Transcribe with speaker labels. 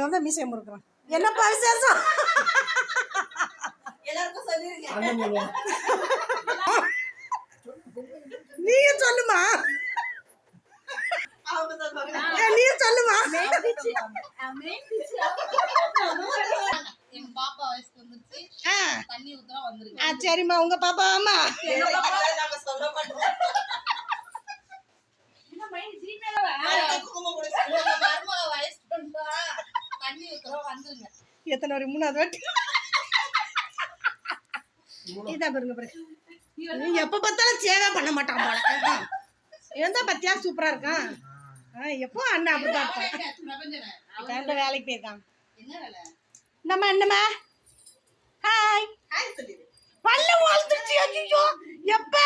Speaker 1: வந்து மீசை முறுக்குறான். என்னப்பா விசேஷம்? நீங்க சொல்லுமா, நீங்க சொல்லுமா. சரிம்மா, உங்க பாப்பா ஆமா. எத்தனை ஒரு 3வது வாட்டி இதான் பாருங்க பாருங்க. எப்ப பார்த்தாலும் சேவை பண்ண மாட்டான் போல. எந்த பத்தியா சூப்பரா இருக்கான். எப்போ அண்ணன் அப்படிதான் இருப்பான். வேலைக்கு போயிருக்கான். நம்ம என்னம்மா ஹாய் பல்ல வாழ்ந்துருச்சு. ஐயோ எப்ப